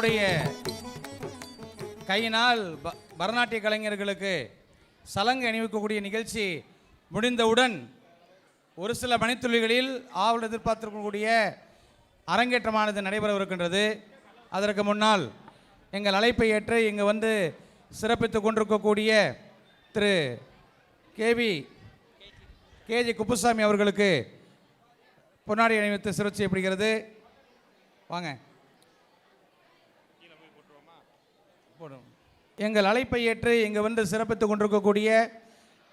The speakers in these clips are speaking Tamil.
தன்னுடைய கையினால் பரதநாட்டிய கலைஞர்களுக்கு சலங்கை அணிவிக்கக்கூடிய நிகழ்ச்சி முடிந்தவுடன் ஒரு சில மணித்துளிகளில் ஆவல் எதிர்பார்த்திருக்கக்கூடிய அரங்கேற்றமானது நடைபெறவிருக்கின்றது. அதற்கு முன்னால் எங்கள் அழைப்பை ஏற்று இங்கு வந்து சிறப்பித்து கொண்டிருக்கக்கூடிய திரு கேஜி குப்புசாமி அவர்களுக்கு பொன்னாடை அணிவித்து சிறப்பு செய்யப்படுகிறது. வாங்க. எங்கள் அழைப்பை ஏற்று இங்கு வந்து சிறப்பித்து கொண்டிருக்கக்கூடிய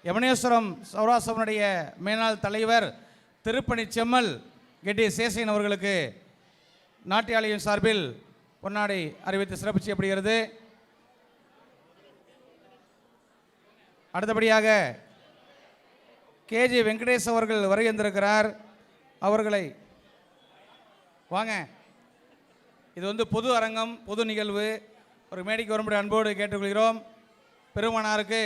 யமனேஸ்வரம் சௌராஷ்டிரனுடைய மேனாள் தலைவர் திருப்பணி செம்மல் கெட்டி சேசன் அவர்களுக்கு நாட்டியாலயம் சார்பில் பொன்னாடை அறிவித்து சிறப்பு செய்யப்படுகிறது. அடுத்தபடியாக கேஜி வெங்கடேஷ் அவர்கள் வருகின்றிருக்கிறார். அவர்களை வாங்க. இது வந்து பொது அரங்கம், பொது நிகழ்வு. ஒரு மேடைக்கு வரும்படி அன்போடு கேட்டுக்கொள்கிறோம். பெருமானாருக்கு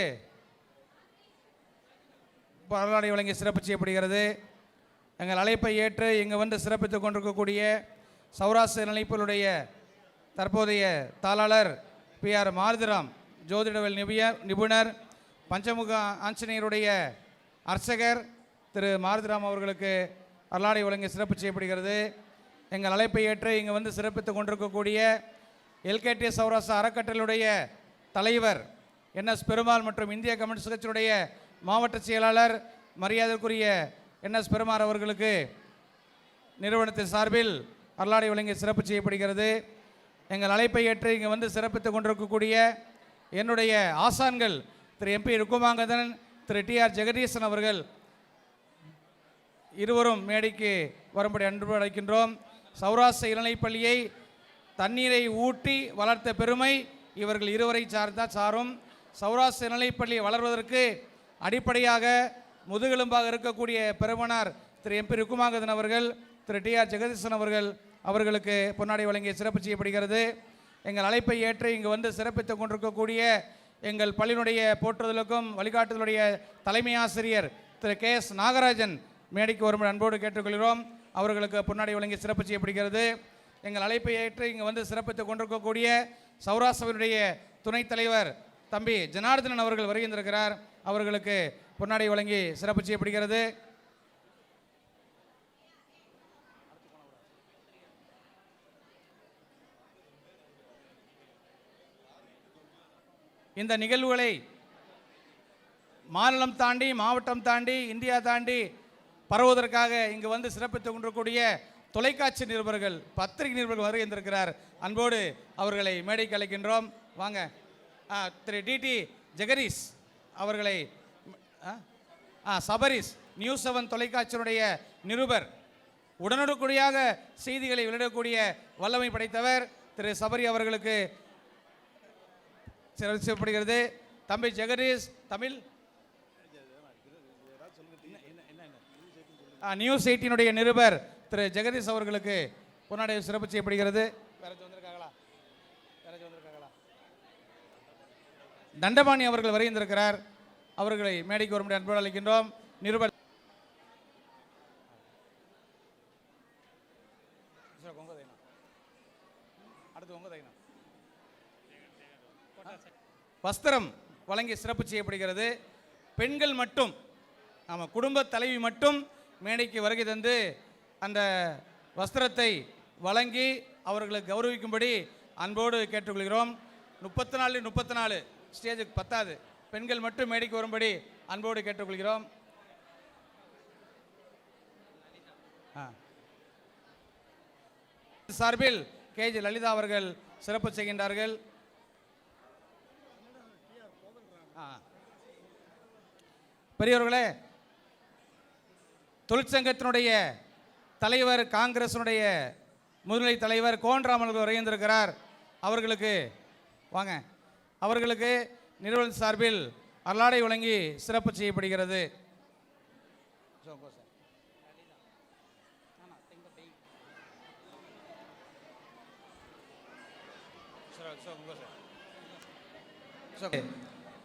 பொன்னாடை வழங்கி சிறப்பு செய்யப்படுகிறது. எங்கள் அழைப்பை ஏற்று இங்கு வந்து சிறப்பித்துக் கொண்டிருக்கக்கூடிய சௌராஷ்டிர நிலைப்புடைய தற்போதைய தாளாளர் PR மாருதிராம், ஜோதிடவியல் நிபுணர், பஞ்சமுக ஆஞ்சநேயருடைய அர்ச்சகர் திரு மாருதிராம் அவர்களுக்கு அருளாடை வழங்கி சிறப்பு செய்யப்படுகிறது. எங்கள் அழைப்பை ஏற்று இங்கு வந்து சிறப்பித்துக் கொண்டிருக்கக்கூடிய LKT சௌராஷ்டிரா அறக்கட்டளையுடைய தலைவர் NS பெருமாள் மற்றும் இந்திய கம்யூனிஸ்ட் கட்சியுடைய மாவட்ட செயலாளர் மரியாதைக்குரிய NS பெருமாள் அவர்களுக்கு நிறுவனத்தின் சார்பில் அருளாடை வழங்கி சிறப்பு செய்யப்படுகிறது. எங்கள் அழைப்பை ஏற்று இங்கு வந்து சிறப்பித்துக் கொண்டிருக்கக்கூடிய என்னுடைய ஆசான்கள் திரு MP ருக்குமாங்கதன், திரு TR ஜெகதீசன் அவர்கள் இருவரும் மேடைக்கு வரும்படி அன்பு அழைக்கின்றோம். சௌராஷ்டிர இளநிலைப்பள்ளியை தண்ணீரை ஊட்டி வளர்த்த பெருமை இவர்கள் இருவரை சாரும். சௌராஷ்டிர இளநிலைப்பள்ளி வளர்வதற்கு அடிப்படையாக முதுகெலும்பாக இருக்கக்கூடிய பெருமனார் திரு MP ருக்குமாங்கதன் அவர்கள், திரு TR ஜெகதீசன் அவர்களுக்கு பொன்னாடை வழங்கி சிறப்பு செய்யப்படுகிறது. எங்கள் அழைப்பை ஏற்று இங்கு வந்து சிறப்பித்துக் கொண்டிருக்கக்கூடிய எங்கள் பள்ளியினுடைய போற்றுதலுக்கும் வழிகாட்டுதலுடைய தலைமை ஆசிரியர் திரு KS நாகராஜன் மேடைக்கு வரும்படி அன்போடு கேட்டுக்கொள்கிறோம். அவர்களுக்கு பொன்னாடை வழங்கி சிறப்பு செய்யப்படுகிறது. எங்கள் அழைப்பை ஏற்று இங்கு வந்து சிறப்பித்துக் கொண்டிருக்கக்கூடிய சௌராஷ்டிரனுடைய துணைத் தலைவர் தம்பி ஜனார்தனன் அவர்கள் வருகின்றிருக்கிறார். அவர்களுக்கு பொன்னாடை வழங்கி சிறப்பு செய்யப்படுகிறது. இந்த நிகழ்வுகளை மாநிலம் தாண்டி, மாவட்டம் தாண்டி, இந்தியா தாண்டி பரவுவதற்காக இங்கு வந்து சிறப்பித்துக் கொண்டிருக்கக்கூடிய தொலைக்காட்சி நிருபர்கள், பத்திரிகை நிருபர்கள் வருகின்றிருக்கிறார். அன்போடு அவர்களை மேடைக்கு அழைக்கின்றோம். வாங்க. திரு DT ஜெகதீஷ் அவர்களை, சபரிஸ் நியூஸ் 7 தொலைக்காட்சியினுடைய நிருபர், உடனுக்குடியாக செய்திகளை வெளியிடக்கூடிய வல்லமை படைத்தவர் திரு சபரி அவர்களுக்கு சிறப்பிக்கப்படுகிறது. தம்பி ஜெகதீஷ் தமிழ் நியூஸ் 18 நிருபர் திரு ஜெகதீஷ் அவர்களுக்கு பொன்னாடை சிறப்பு செய்யப்படுகிறது. தண்டபாணி அவர்கள் வருகின்றிருக்கிறார். அவர்களை மேடைக்கு வரும்படி அன்போடு அழைக்கின்றோம். நிருபர் வஸ்திரம் வழங்கி சிறப்பு செய்யப்படுகிறது. பெண்கள் மட்டும், நம்ம குடும்ப தலைவி மட்டும் மேடைக்கு வருகை தந்து அந்த வஸ்திரத்தை வழங்கி அவர்களுக்கு கௌரவிக்கும்படி அன்போடு கேட்டுக்கொள்கிறோம். 34 ஸ்டேஜுக்கு பத்தாது, பெண்கள் மட்டும் மேடைக்கு வரும்படி அன்போடு கேட்டுக்கொள்கிறோம். சார்பில் KG லலிதா அவர்கள் சிறப்பு செய்கின்றார்கள். பெரியவர்களே, தொழிற்சங்கத்தினுடைய தலைவர், காங்கிரசினுடைய முன்னிலை தலைவர் கோன்ராமன் அவர்கள் வருகின்றிருக்கிறார். அவர்களுக்கு வாங்க. அவர்களுக்கு நிறுவன சார்பில் அருளாடை வழங்கி சிறப்பு செய்யப்படுகிறது.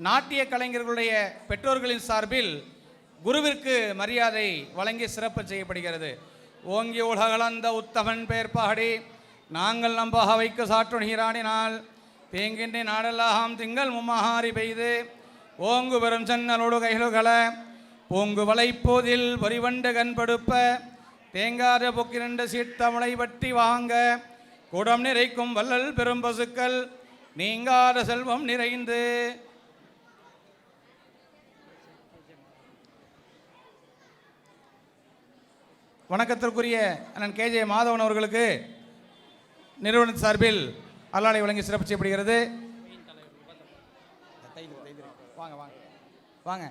நாட்டிய கலைஞர்களுடைய பெற்றோர்களின் சார்பில் குருவிற்கு மரியாதை வழங்கி சிறப்பு செய்யப்படுகிறது. ஓங்கி உலகளந்த உத்தமன் பெயர் பாடி நாங்கள் நம்பாக வைக்க சாற்றுணீராடினால் தேங்கின்றி நாடெல்லாம் திங்கள் மும்மாரி பெய்து ஓங்கு பெரும் சென்னலோடு கைகளுகள பூங்கு வளைப்போதில் வரிவண்டு கண்படுப்ப தேங்காத பொக்கிரண்டு சீர்த்தமளை பற்றி வாங்க குடம் நிறைக்கும் வள்ளல் பெரும் பசுக்கள் நீங்காத செல்வம் நிறைந்து வணக்கத்திற்குரிய அண்ணன் கேஜே மாதவன் அவர்களுக்கு நிறுவன சார்பில் அல்லாடை வழங்கி சிறப்பு செய்யப்படுகிறது. வாங்க வாங்க வாங்க.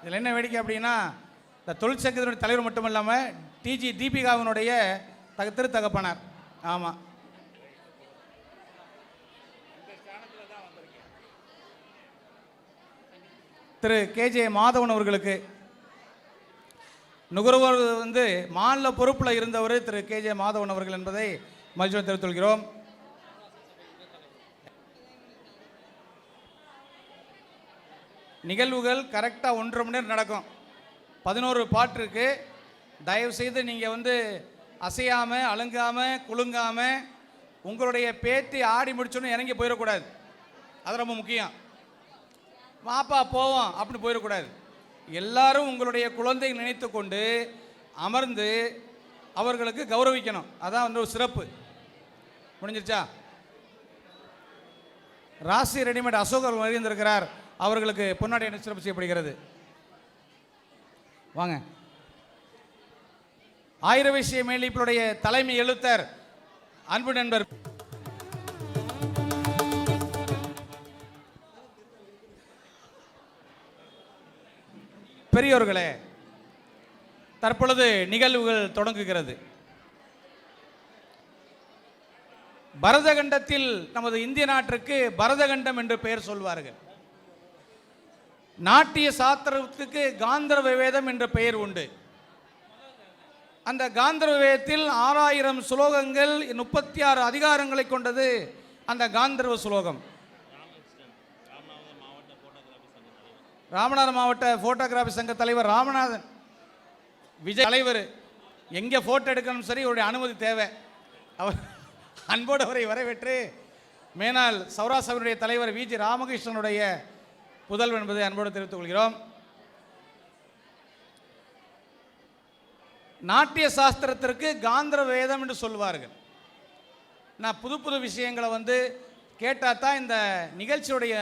இதில் என்ன வேடிக்கை அப்படின்னா, இந்த தொழிற்சங்கத்தினுடைய தலைவர் மட்டும் இல்லாமல் டிஜி தீபிகாவினுடைய திருத்தகப்பனார். ஆமாம், திரு கேஜே மாதவன் அவர்களுக்கு நுகர்வோர் மாநில பொறுப்பில் இருந்தவர் திரு கேஜே மாதவன் அவர்கள் என்பதை மகிழ்ச்சியுடன் தெரிவித்துக் கொள்கிறோம். நிகழ்வுகள் கரெக்டாக 1.5 மணி நேரம் நடக்கும். 11 பாட்டு இருக்கு. தயவுசெய்து நீங்கள் அசையாமல் அழுங்காமல் குலுங்காமல் உங்களுடைய பேத்தி ஆடி முடிச்சோன்னு இறங்கி போயிடக்கூடாது. அது ரொம்ப முக்கியம். வாப்பா போவோம் அப்படின்னு போயிடக்கூடாது. எல்லாரும் உங்களுடைய குழந்தையை நினைத்து கொண்டு அமர்ந்து அவர்களுக்கு கௌரவிக்கணும். அதான் ஒரு சிறப்பு. முடிஞ்சிருச்சா? ராசி ரெடிமேட் அசோக் அவர்கள் வருகின்றிருக்கிறார். அவர்களுக்கு பொன்னாடை சிறப்பு செய்யப்படுகிறது. வாங்க. ஆயிர விஷய மேலிப்புடைய தலைமை எழுத்தர் அன்பு நண்பர் பெரியோர்களே, தற்பொழுது நிகழ்வுகள் தொடங்குகிறது. பரதகண்டத்தில் நமது இந்திய நாட்டிற்கு பரதகண்டம் என்று பெயர் சொல்வார்கள். நாட்டிய சாஸ்திரத்துக்கு காந்தர்வ வேதம் என்ற பெயர் உண்டு. அந்த காந்தர்வ வேதத்தில் 6000 ஸ்லோகங்கள் 36 அதிகாரங்களை கொண்டது அந்த காந்தர்வ ஸ்லோகம். ராமநாதன் மாவட்ட போட்டோகிராஃபி சங்க தலைவர் ராமநாதன் விஜய் தலைவர் எங்கே ஃபோட்டோ எடுக்கணும் சரி, அவருடைய அனுமதி தேவை. அவர் அன்போடு அவரை வரவேற்று மேனால் சௌராசபனுடைய தலைவர் விஜி ராமகிருஷ்ணனுடைய புதல்வன் என்பதை அன்போடு தெரிவித்துக் கொள்கிறோம். நாட்டிய சாஸ்திரத்திற்கு காந்தர வேதம் என்று சொல்வார்கள். நான் புது புது விஷயங்களை கேட்டால் தான் இந்த நிகழ்ச்சியுடைய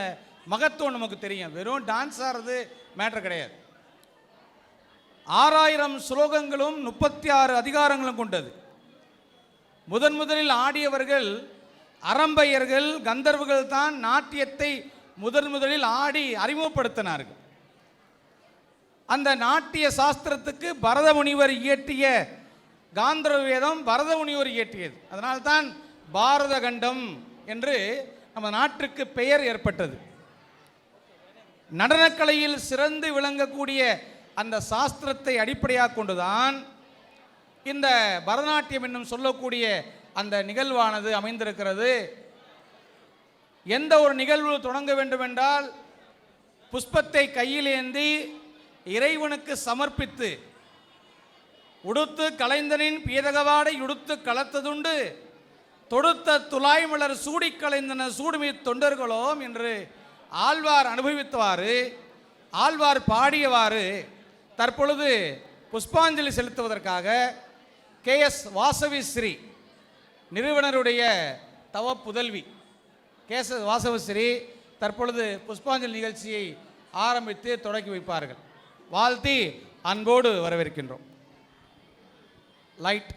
மகத்துவம் நமக்கு தெரியும். வெறும் டான்ஸ் ஆடுறது மேட்டர் கிடையாது. 6000 ஸ்லோகங்களும் 36 அதிகாரங்களும் கொண்டது. முதலில் ஆடியவர்கள் அரம்பையர்கள், கந்தர்வர்கள் தான் நாட்டியத்தை முதலில் ஆடி அறிமுகப்படுத்தினார்கள். அந்த நாட்டிய சாஸ்திரத்துக்கு பரத முனிவர் இயற்றிய காந்தர்வ வேதம் பரத முனிவர் இயற்றியது. அதனால்தான் பாரத கண்டம் என்று நம்ம நாட்டுக்கு பெயர் ஏற்பட்டது. நடனக்கலையில் சிறந்து விளங்கக்கூடிய அந்த சாஸ்திரத்தை அடிப்படையாக கொண்டுதான் இந்த பரதநாட்டியம் என்னும் சொல்லக்கூடிய அந்த நிகழ்வானது அமைந்திருக்கிறது. எந்த ஒரு நிகழ்வு தொடங்க வேண்டும் என்றால் புஷ்பத்தை கையில் ஏந்தி இறைவனுக்கு சமர்ப்பித்து உடுத்து கலைந்தனின் பீதகவாடை உடுத்து கலத்ததுண்டு தொடுத்த துலாய் மலர் சூடி கலைந்தன சூடுமி தொண்டர்களோம் என்று ஆழ்வார் அனுபவித்தவாறு, ஆழ்வார் பாடியவாறு தற்பொழுது புஷ்பாஞ்சலி செலுத்துவதற்காக KS வாசவி ஸ்ரீ நிறுவனருடைய தவ புதல்வி KS வாசவி ஸ்ரீ தற்பொழுது புஷ்பாஞ்சலி நிகழ்ச்சியை ஆரம்பித்து தொடங்கி வைப்பார்கள். வாழ்த்தி அன்போடு வரவேற்கின்றோம். லைட்.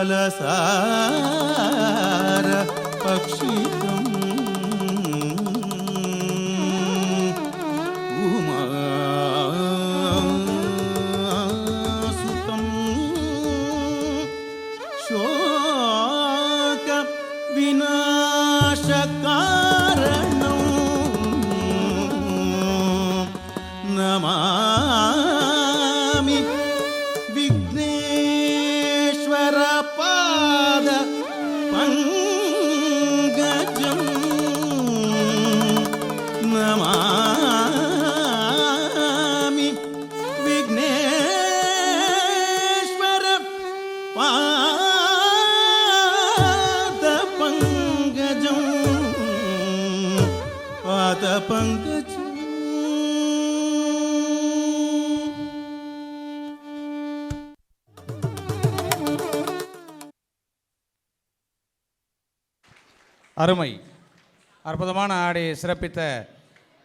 फलसार पक्षितम् उमासुतं शोक विनाशकारणं नमामि विघ्नेश्वर पाद पंकजं नमामि विघ्नेश्वर पाद पंकजं पाद पंकजं அருமை அற்புதமான ஆடி சிறப்பித்த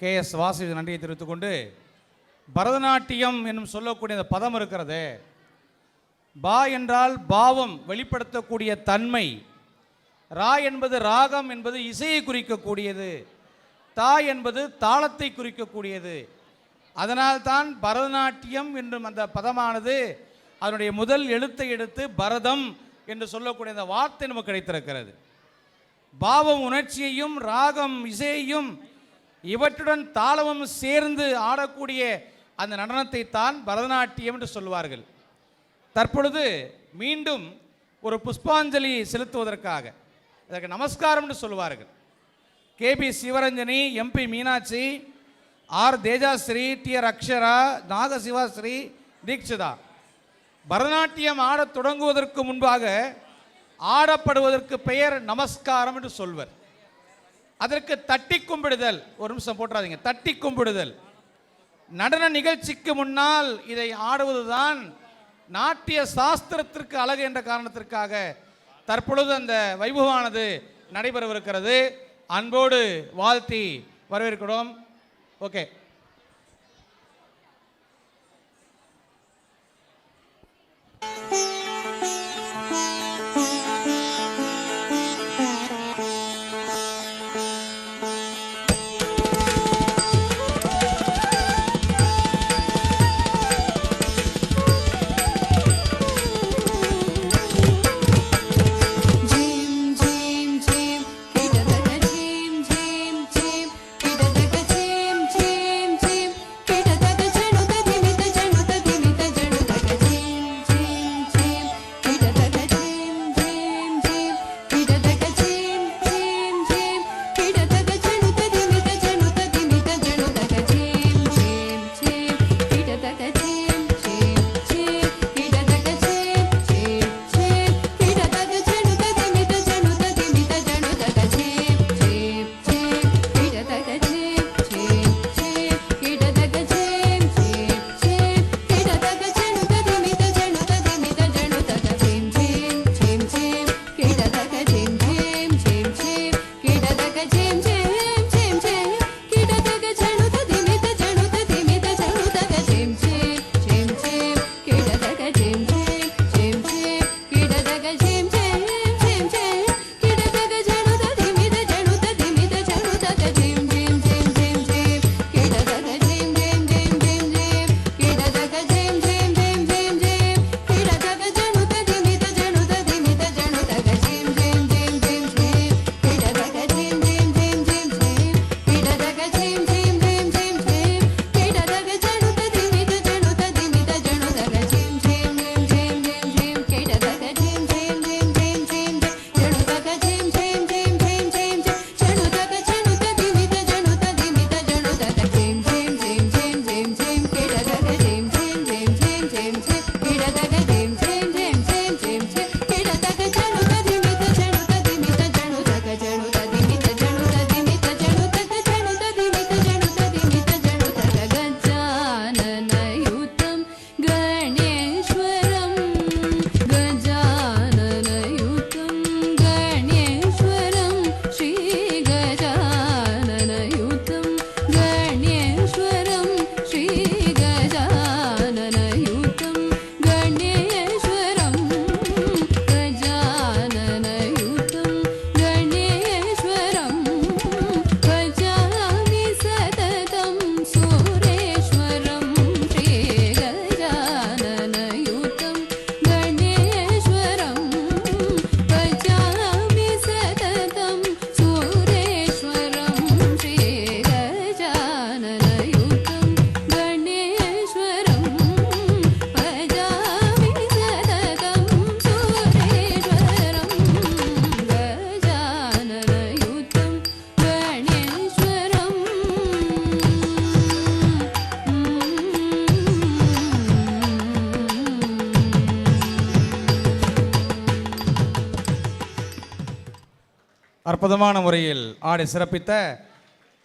KS வாசு நன்றியை தெரிவித்துக் கொண்டு பரதநாட்டியம் என்னும் சொல்லக்கூடிய அந்த பதம் இருக்கிறது. பா என்றால் பாவம் வெளிப்படுத்தக்கூடிய தன்மை, ரா என்பது ராகம் என்பது இசையை குறிக்கக்கூடியது, தா என்பது தாளத்தை குறிக்கக்கூடியது. அதனால்தான் பரதநாட்டியம் என்னும் அந்த பதமானது அதனுடைய முதல் எழுத்தை எடுத்து பரதம் என்று சொல்லக்கூடிய அந்த வார்த்தை நமக்கு கிடைத்திருக்கிறது. பாவம் உணர்ச்சியையும் ராகம் இசையையும் இவற்றுடன் தாளமும் சேர்ந்து ஆடக்கூடிய அந்த நடனத்தை தான் பரதநாட்டியம் என்று சொல்வார்கள். தற்பொழுது மீண்டும் ஒரு புஷ்பாஞ்சலி செலுத்துவதற்காக அதற்கு நமஸ்காரம் என்று சொல்வார்கள். KB Sivaranjani, MP Meenakshi, R Tejashree, TR Akshara, நாகசிவாஸ்ரீ, Deekshitha Bharatanatyam ஆடத் தொடங்குவதற்கு முன்பாக ஆடப்படுவதற்கு பெயர் நமஸ்காரம் என்று சொல்வர். அதற்கு தட்டி கும்பிடுதல், ஒரு நிமிஷம் போட்டுறாதீங்க, தட்டி கும்பிடுதல். நடன நிகழ்ச்சிக்கு முன்னால் இதை ஆடுவதுதான் நாட்டிய சாஸ்திரத்திற்கு அழகு என்ற காரணத்திற்காக தற்பொழுது அந்த வைபவமானது நடைபெறவிருக்கிறது. அன்போடு வாழ்த்தி வரவேற்கிறோம். ஓகே. Jim, அற்புதமான முறையில் ஆடி சிறப்பித்த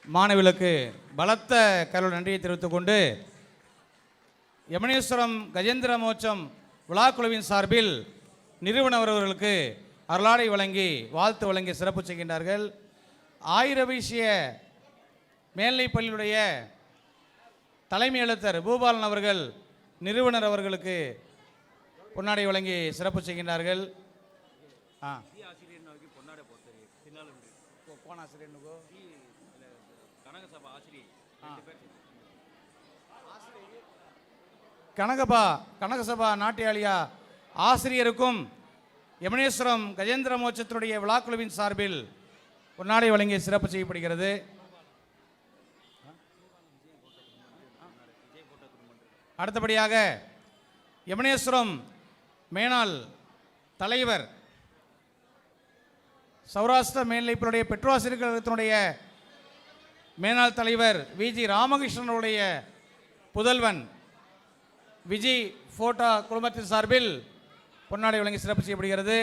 மாணவிகளுக்கு பலத்த கருள் நன்றியை தெரிவித்துக் கொண்டு யமனேஸ்வரம் கஜேந்திர மோட்சம் விழாக்குழுவின் சார்பில் நிறுவனர் அவர்களுக்கு அருளாடை வழங்கி வாழ்த்து வழங்கி சிறப்பு செய்கின்றார்கள். ஆயிரவீசிய மேல்நிலைப் பள்ளியுடைய தலைமை எழுத்தர் பூபாலன் அவர்கள் நிறுவனர் அவர்களுக்கு பொன்னாடை வழங்கி சிறப்பு செய்கின்றார்கள். கனகசபா நாட்டியாளியா ஆசிரியருக்கும் யமனேஸ்வரம் கஜேந்திர மோட்சத்தினுடைய விழாக்குழுவின் சார்பில் பொன்னாடை வழங்கி சிறப்பு செய்யப்படுகிறது. அடுத்தபடியாக யமனேஸ்வரம் மேனாள் தலைவர் சௌராஷ்டிர மேல்நிலைப்பள்ளியுடைய பெற்றோராசிரியர் கழகத்தினுடைய மேனாள் தலைவர் விஜி ராமகிருஷ்ணனுடைய புதல்வன் விஜி போட்டா குழுமத்தின் சார்பில் பொன்னாடை வழங்கி சிறப்பு செய்யப்படுகிறது.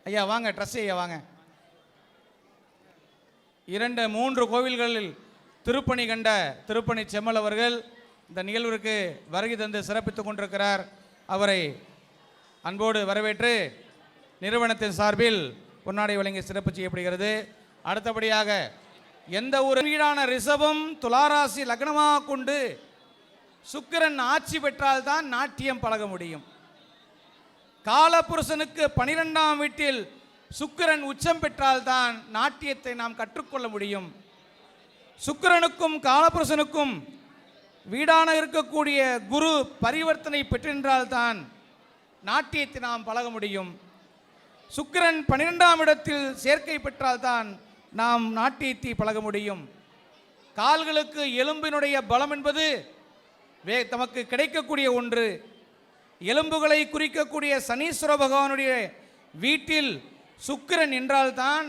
ஐயா வாங்க, ட்ரெஸ் ஐயா வாங்க. 2-3 கோவில்களில் திருப்பணி கண்ட திருப்பணி செம்மல் அவர்கள் இந்த நிகழ்விற்கு வருகை தந்து சிறப்பித்துக் கொண்டிருக்கிறார். அவரை அன்போடு வரவேற்று நிறுவனத்தின் சார்பில் பொன்னாடை வழங்கி சிறப்பு செய்யப்படுகிறது. அடுத்தபடியாக எந்த ஒரு வீடான ரிஷபம் துளாராசி லக்னமாக கொண்டு சுக்கிரன் ஆட்சி பெற்றால்தான் நாட்டியம் பழக முடியும். காலபுருஷனுக்கு 12ஆம் வீட்டில் சுக்கிரன் உச்சம் பெற்றால்தான் நாட்டியத்தை நாம் கற்றுக்கொள்ள முடியும். சுக்கிரனுக்கும் காலபுருஷனுக்கும் வீடான இருக்கக்கூடிய குரு பரிவர்த்தனை பெற்றென்றால்தான் நாட்டியத்தை நாம் பழக முடியும். சுக்கிரன் 12ஆம் இடத்தில் சேர்க்கை பெற்றால்தான் நாம் நாட்டியத்தை பழக முடியும். கால்களுக்கு எலும்பினுடைய பலம் என்பது தமக்கு கிடைக்கக்கூடிய ஒன்று. எலும்புகளை குறிக்கக்கூடிய சனீஸ்வர பகவானுடைய வீட்டில் சுக்கிரன் என்றால்தான்,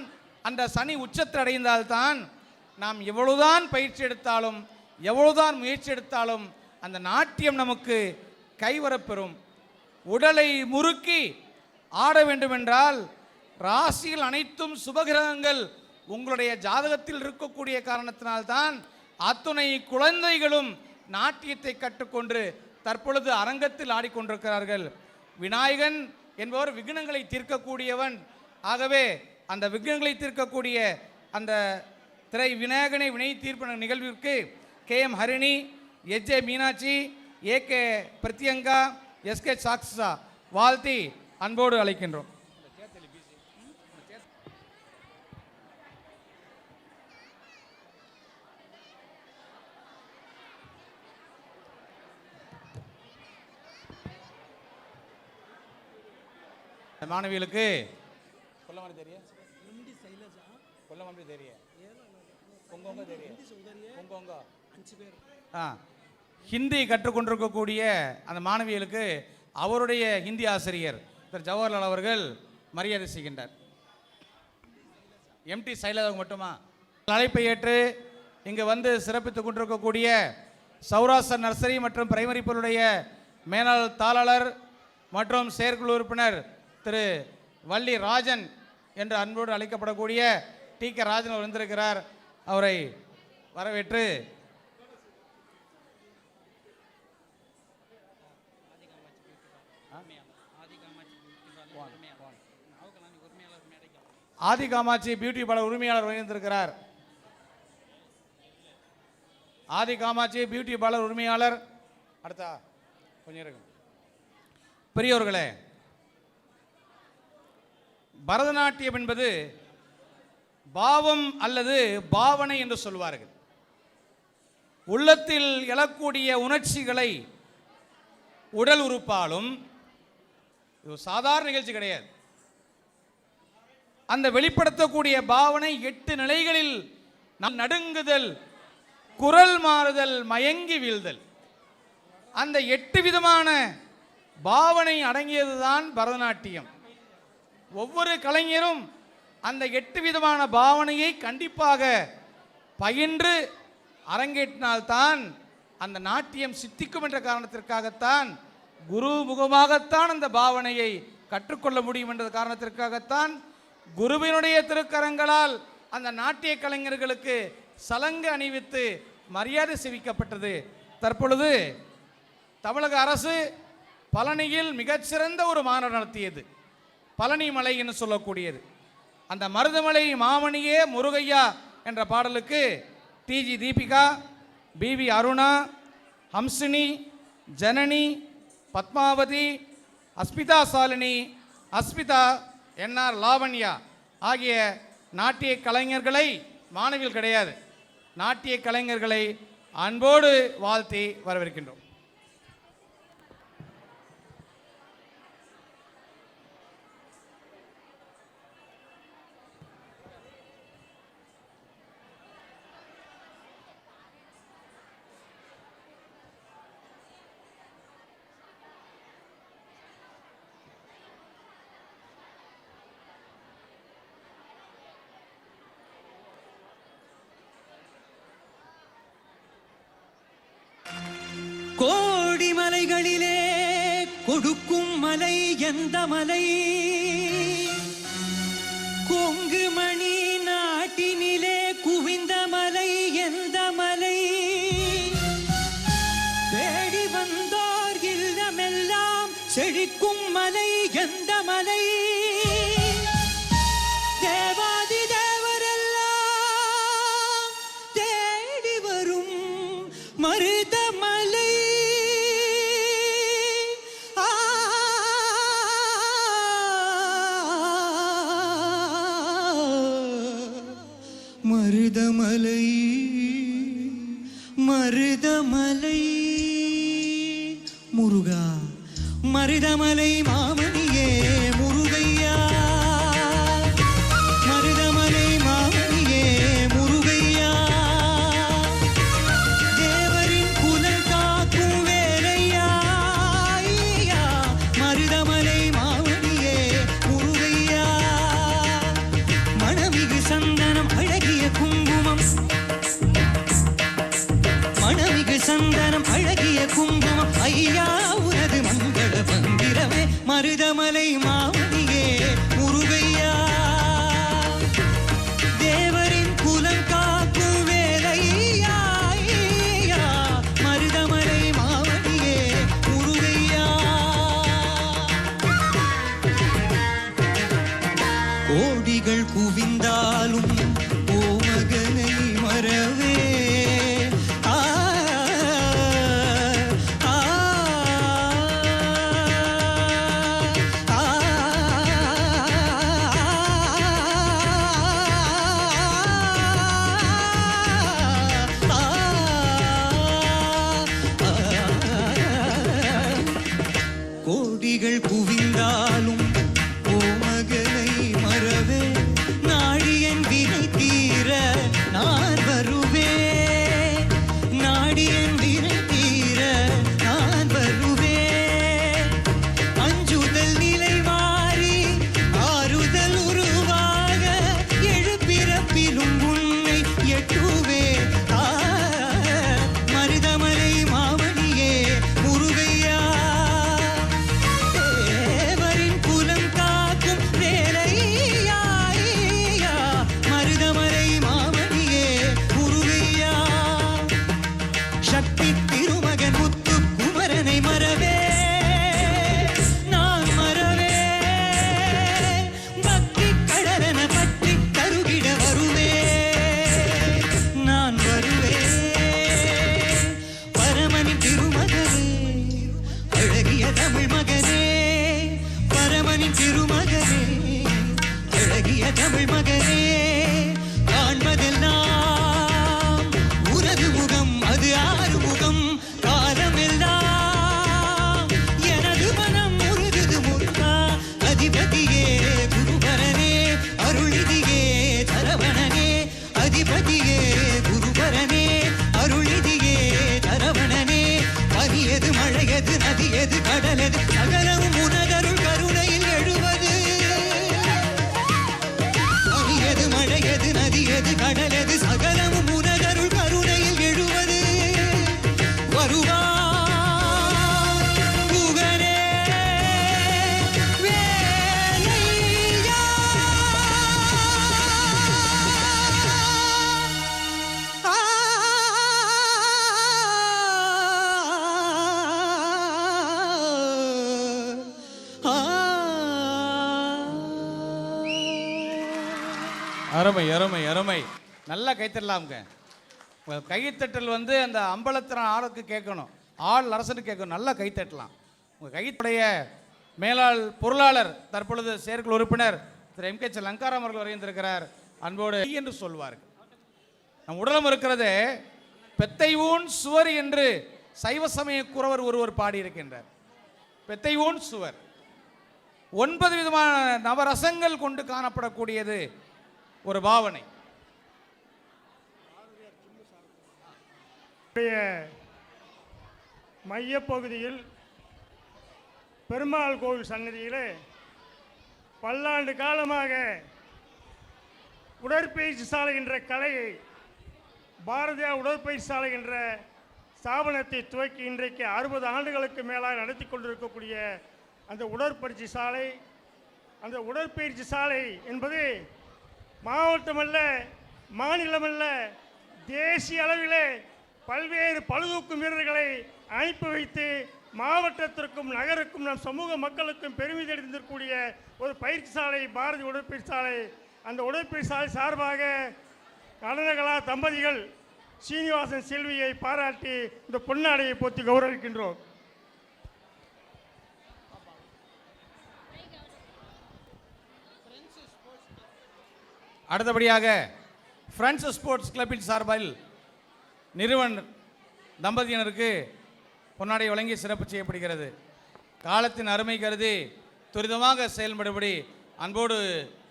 அந்த சனி உச்சத்தை அடைந்தால்தான் நாம் எவ்வளவுதான் பயிற்சி எடுத்தாலும் எவ்வளவுதான் முயற்சி எடுத்தாலும் அந்த நாட்டியம் நமக்கு கைவரப்பெறும். உடலை முறுக்கி ஆட வேண்டுமென்றால் ராசிகள் அனைத்தும் சுபகிரகங்கள் உங்களுடைய ஜாதகத்தில் இருக்கக்கூடிய காரணத்தினால்தான் அத்துணை குழந்தைகளும் நாட்டியத்தை கற்றுக்கொண்டு தற்பொழுது அரங்கத்தில் ஆடிக்கொண்டிருக்கிறார்கள். விநாயகன் என்பவர் விக்னங்களை தீர்க்கக்கூடியவன். ஆகவே அந்த விக்னங்களை தீர்க்கக்கூடிய அந்த திரை விநாயகனை வினை தீர்ப்பு நிகழ்விற்கு KM Harini, HJ Meenakshi, AK Pratyanga, SK சாக்ஸா வாழ்த்தி அன்போடு அழைக்கின்றோம். மாணவிகளுக்கு ஹிந்தி கற்றுக்கொண்டிருக்கக்கூடிய அந்த மாணவிகளுக்கு அவருடைய ஹிந்தி ஆசிரியர் திரு ஜவஹர்லால் அவர்கள் மரியாதை செய்கின்றார். MT சைலஜாவுக்கு மட்டுமா அழைப்பை ஏற்று இங்கு வந்து சிறப்பித்துக் கொண்டிருக்கக்கூடிய சௌராஷ்டிர நர்சரி மற்றும் பிரைமரி பள்ளியுடைய மேலாள் தாளாளர் மற்றும் செயற்குழு உறுப்பினர் திரு வள்ளி ராஜன் என்று அன்போடு அழைக்கப்படக்கூடிய TK ராஜன் அவர் வந்திருக்கிறார். அவரை வரவேற்று ஆதி காமாட்சி பியூட்டி பார்லர் உரிமையாளர் வந்திருக்கிறார். ஆதி காமாட்சி பியூட்டி பார்லர் உரிமையாளர். அடுத்தா கொஞ்சம் இருக்கு. பெரியோர்களே, பரதநாட்டியம் என்பது பாவம் அல்லது பாவனை என்று சொல்வார்கள். உள்ளத்தில் எழக்கூடிய உணர்ச்சிகளை உடல் உறுப்பாலும், இது சாதாரண நிகழ்ச்சி கிடையாது. அந்த வெளிப்படுத்தக்கூடிய பாவனை 8 நிலைகளில் நடுங்குதல், குரல் மாறுதல், மயங்கி வீழ்தல், அந்த 8 விதமான பாவனை அடங்கியதுதான் பரதநாட்டியம். ஒவ்வொரு கலைஞரும் அந்த 8 விதமான பாவனையை கண்டிப்பாக பயின்று அரங்கேற்றினால்தான் அந்த நாட்டியம் சித்திக்கும் என்ற காரணத்திற்காகத்தான் குரு முகமாகத்தான் அந்த பாவனையை கற்றுக்கொள்ள முடியும் என்ற காரணத்திற்காகத்தான் குருவினுடைய திருக்கரங்களால் அந்த நாட்டிய கலைஞர்களுக்கு சலங்கு அணிவித்து மரியாதை செவிக்கப்பட்டது. தற்பொழுது தமிழக அரசு பழனியில் மிகச்சிறந்த ஒரு மாநாடு நடத்தியது. பழனி மலை என்று சொல்லக்கூடியது. அந்த மருதமலை மாமணியே முருகையா என்ற பாடலுக்கு டிஜி தீபிகா, பிவி அருணா, ஹம்சினி, ஜனனி, பத்மாவதி, அஸ்மிதா சாலினி, அஸ்மிதா, என்ஆர் லாவண்யா ஆகிய நாட்டிய கலைஞர்களை, மாணவிகள் கிடையாது, நாட்டிய கலைஞர்களை அன்போடு வாழ்த்தி வரவேற்கின்றோம். கோடி மலைகளிலே கொடுக்கும் மலை எந்த மலை? கொங்கு மணி நாட்டினிலே குவிந்த மலை எந்த மலை? தேடி வந்தோர் இல்லமெல்லாம் செழிக்கும் மலை எந்த மலை? தேவாதி தேவரெல்லாம் தேடி வரும் மருதமலை. மருதமலை, மருதமலை முருகா, மருதமலை மாமணியே முருகையா, மருதமலை மாமணியே முருகையா, தேவரின் குலம் காக்கும் வேலையா, மருதமலை மாமணியே முருகையா, மணமிகு சந்தனம் அழகிய குங்குமம், மணமிகு சந்தனம் அழகிய குங்குமம், ஐயா உனது மங்கள மந்திரமே மருதமலை மாமணியே முருகையா, தேவரின் குலம் காக்கும் வேலையா, மருதமலை மாமணியே முருகையா. கோடிகள் குவிந்தாலும் ஓமகனை மறவே, கோடிகள் குவிந்தாலும் ஓமகனை மறவே, நாழியன் வினை தீ அருமை அருமை அருமை. நல்லா கைத்தட்டலாமுங்க. உங்கள் கைத்தட்டல் வந்து அந்த அம்பலத்தின ஆளுக்கு கேட்கணும், ஆள் அரசனுக்கு கேட்கணும். நல்லா கைத்தட்டலாம். உங்கள் கைத்துடைய மேலாள் பொருளாளர் தற்பொழுது செயற்குழு உறுப்பினர் திரு MK லங்காராம் அவர்கள் வரைந்திருக்கிறார். அன்போடு என்று சொல்வார்கள். நம் உடலம் இருக்கிறதே பெத்தை ஊன் சுவர் என்று சைவ சமய குறவர் ஒருவர் பாடியிருக்கின்றார். பெத்தை ஊன் சுவர் 9 விதமான நவரசங்கள் கொண்டு காணப்படக்கூடியது ஒரு பாவனை. மையப்பகுதியில் பெருமாள் கோவில் சன்னதியிலே பல்லாண்டு காலமாக உடற்பயிற்சி சாலை என்ற கலையை பாரதிய உடற்பயிற்சி சாலை என்ற ஸ்தாபனத்தை துவக்கி இன்றைக்கு 60 ஆண்டுகளுக்கு மேலாக நடத்தி கொண்டிருக்கக்கூடிய அந்த உடற்பயிற்சி சாலை, அந்த உடற்பயிற்சி சாலை என்பது மாவட்டமல்ல, மாநிலமல்ல, தேசிய அளவிலே பல்வேறு பளுதூக்கும் வீரர்களை அனுப்பி வைத்து மாவட்டத்திற்கும் நகருக்கும் நம் சமூக மக்களுக்கும் பெருமை தெரிந்திருக்கக்கூடிய ஒரு பயிற்சி சாலை பாரதி உடற்பயிற்சி சாலை. அந்த உடற்பயிற்சி சாலை சார்பாக நடனகலா தம்பதிகள் சீனிவாசன் செல்வியை பாராட்டி இந்த பொன்னாடையை போற்றி கௌரவிக்கின்றோம். அடுத்தபடியாக ஃப்ரெண்ட்ஸ் ஸ்போர்ட்ஸ் கிளப்பின் சார்பில் நிறுவன் தம்பதியினருக்கு பொன்னாடை வழங்கி சிறப்பு செய்யப்படுகிறது. காலத்தின் அருமை கருதி துரிதமாக செயல்படும்படி அன்போடு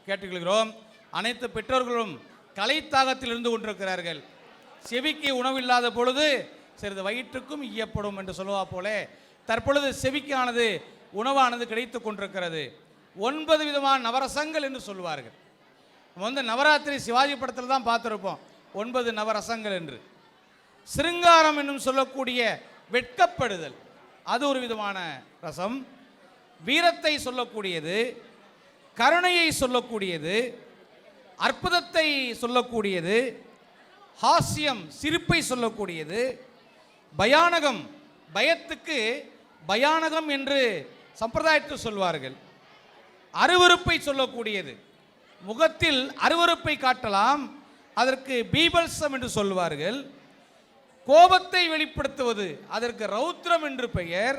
கேட்டுக்கொள்கிறோம். அனைத்து பெற்றோர்களும் கலைத்தாகத்தில் இருந்து கொண்டிருக்கிறார்கள். செவிக்கு உணவில்லாத பொழுது சிறிது வயிற்றுக்கும் ஈயப்படும் என்று சொல்லுவா போல தற்பொழுது செவிக்கானது உணவானது கிடைத்து கொண்டிருக்கிறது. 9 விதமான நவரசங்கள் என்று சொல்லுவார்கள். நம்ம வந்து நவராத்திரி சிவாஜி படத்தில் தான் பார்த்துருப்போம் 9 நவரசங்கள் என்று. சிருங்காரம் என்னும் சொல்லக்கூடிய வெட்கப்படுதல், அது ஒரு விதமான ரசம். வீரத்தை சொல்லக்கூடியது, கருணையை சொல்லக்கூடியது, அற்புதத்தை சொல்லக்கூடியது, ஹாஸ்யம் சிரிப்பை சொல்லக்கூடியது, பயானகம் பயத்துக்கு பயானகம் என்று சம்பிரதாயத்தில் சொல்வார்கள். அருவருப்பை சொல்லக்கூடியது, முகத்தில் அருவருப்பை காட்டலாம், அதற்கு பீபல்சம் என்று சொல்வார்கள். கோபத்தை வெளிப்படுத்துவது, அதற்கு ரௌத்ரம் என்று பெயர்.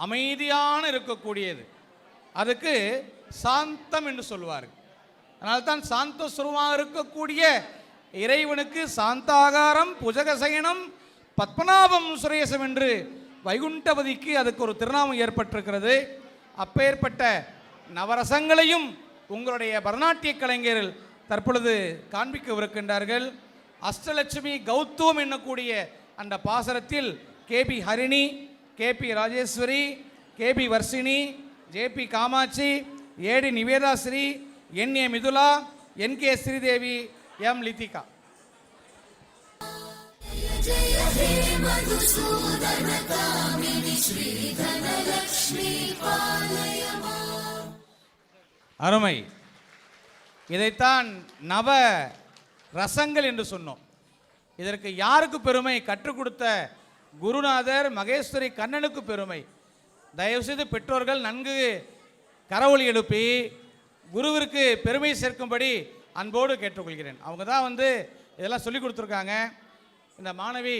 அமைதியான இருக்கக்கூடியது, அதுக்கு சாந்தம் என்று சொல்வார்கள். அதனால்தான் சாந்த சுரமாக இருக்கக்கூடிய இறைவனுக்கு சாந்தாகாரம் புஜகசயனம் பத்மநாபம் சுரேசம் என்று வைகுண்டபதிக்கு அதுக்கு ஒரு திருநாமம் ஏற்பட்டிருக்கிறது. அப்பேற்பட்ட நவரசங்களையும் உங்களுடைய பரதநாட்டிய கலைஞர்கள் தற்பொழுது காண்பிக்கவிருக்கின்றார்கள். அஷ்டலட்சுமி கௌதம் என்னக்கூடிய அந்த பாசரத்தில் KB Harini, KP Rajeswari, KB Varshini, JP Kamakshi, AD நிவேதாஸ்ரீ, NA Mithula, NK Sridevi, M Lithika. அருமை. இதைத்தான் நவ ரசங்கள் என்று சொன்னோம். இதற்கு யாருக்கு பெருமை? கற்றுக் கொடுத்த குருநாதர் மகேஸ்வரி கண்ணனுக்கு பெருமை. தயவுசெய்து பெற்றோர்கள் நன்கு கரவொலி எழுப்பி குருவிற்கு பெருமை சேர்க்கும்படி அன்போடு கேட்டுக்கொள்கிறேன். அவங்க தான் வந்து இதெல்லாம் சொல்லி கொடுத்துருக்காங்க. இந்த மாணவி